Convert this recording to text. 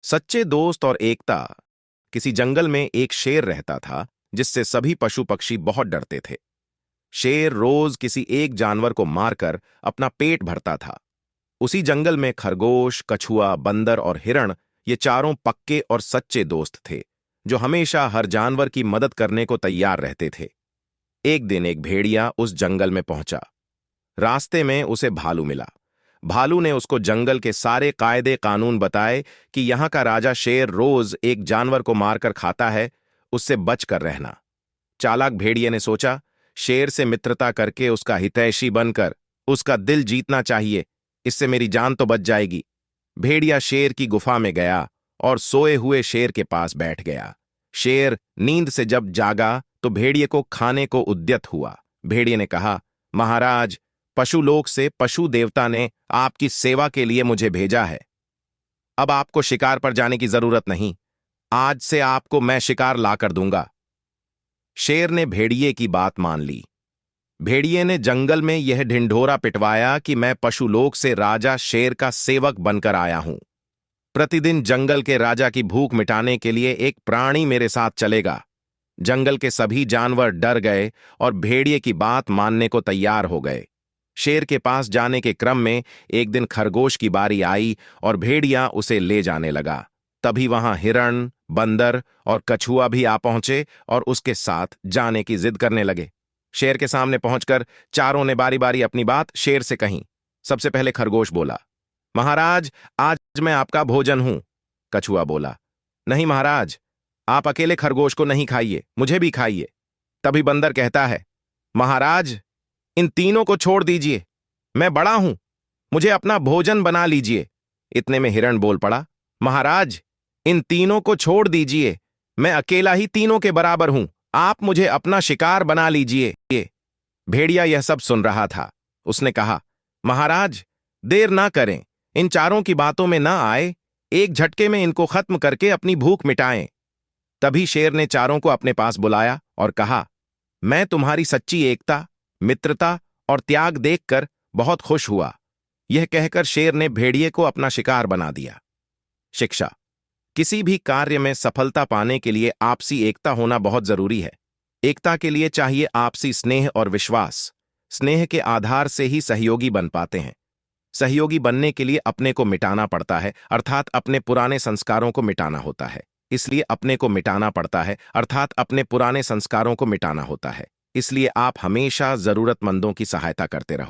सच्चे दोस्त और एकता। किसी जंगल में एक शेर रहता था जिससे सभी पशु पक्षी बहुत डरते थे। शेर रोज किसी एक जानवर को मारकर अपना पेट भरता था। उसी जंगल में खरगोश, कछुआ, बंदर और हिरण, ये चारों पक्के और सच्चे दोस्त थे जो हमेशा हर जानवर की मदद करने को तैयार रहते थे। एक दिन एक भेड़िया उस जंगल में पहुंचा। रास्ते में उसे भालू मिला। भालू ने उसको जंगल के सारे कायदे कानून बताए कि यहाँ का राजा शेर रोज एक जानवर को मारकर खाता है, उससे बच कर रहना। चालाक भेड़िए ने सोचा, शेर से मित्रता करके उसका हितैषी बनकर उसका दिल जीतना चाहिए, इससे मेरी जान तो बच जाएगी। भेड़िया शेर की गुफा में गया और सोए हुए शेर के पास बैठ गया। शेर नींद से जब जागा तो भेड़िए को खाने को उद्यत हुआ। भेड़िए ने कहा, महाराज, पशुलोक से पशु देवता ने आपकी सेवा के लिए मुझे भेजा है। अब आपको शिकार पर जाने की जरूरत नहीं। आज से आपको मैं शिकार लाकर दूंगा। शेर ने भेड़िए की बात मान ली। भेड़िए ने जंगल में यह ढिंढोरा पिटवाया कि मैं पशुलोक से राजा शेर का सेवक बनकर आया हूं। प्रतिदिन जंगल के राजा की भूख मिटाने के लिए एक प्राणी मेरे साथ चलेगा। जंगल के सभी जानवर डर गए और भेड़िए की बात मानने को तैयार हो गए। शेर के पास जाने के क्रम में एक दिन खरगोश की बारी आई और भेड़िया उसे ले जाने लगा। तभी वहां हिरण, बंदर और कछुआ भी आ पहुंचे और उसके साथ जाने की जिद करने लगे। शेर के सामने पहुंचकर चारों ने बारी बारी अपनी बात शेर से कही। सबसे पहले खरगोश बोला, महाराज, आज मैं आपका भोजन हूं। कछुआ बोला, नहीं महाराज, आप अकेले खरगोश को नहीं खाइए, मुझे भी खाइए। तभी बंदर कहता है, महाराज, इन तीनों को छोड़ दीजिए, मैं बड़ा हूं, मुझे अपना भोजन बना लीजिए। इतने में हिरण बोल पड़ा, महाराज, इन तीनों को छोड़ दीजिए, मैं अकेला ही तीनों के बराबर हूं, आप मुझे अपना शिकार बना लीजिए। भेड़िया यह सब सुन रहा था। उसने कहा, महाराज, देर ना करें, इन चारों की बातों में ना आए, एक झटके में इनको खत्म करके अपनी भूख मिटाएं। तभी शेर ने चारों को अपने पास बुलाया और कहा, मैं तुम्हारी सच्ची एकता, मित्रता और त्याग देखकर बहुत खुश हुआ। यह कहकर शेर ने भेड़िए को अपना शिकार बना दिया। शिक्षा। किसी भी कार्य में सफलता पाने के लिए आपसी एकता होना बहुत जरूरी है। एकता के लिए चाहिए आपसी स्नेह और विश्वास। स्नेह के आधार से ही सहयोगी बन पाते हैं। सहयोगी बनने के लिए अपने को मिटाना पड़ता है, अर्थात अपने पुराने संस्कारों को मिटाना होता है। इसलिए अपने को मिटाना पड़ता है, अर्थात अपने पुराने संस्कारों को मिटाना होता है। इसलिए आप हमेशा जरूरतमंदों की सहायता करते रहो।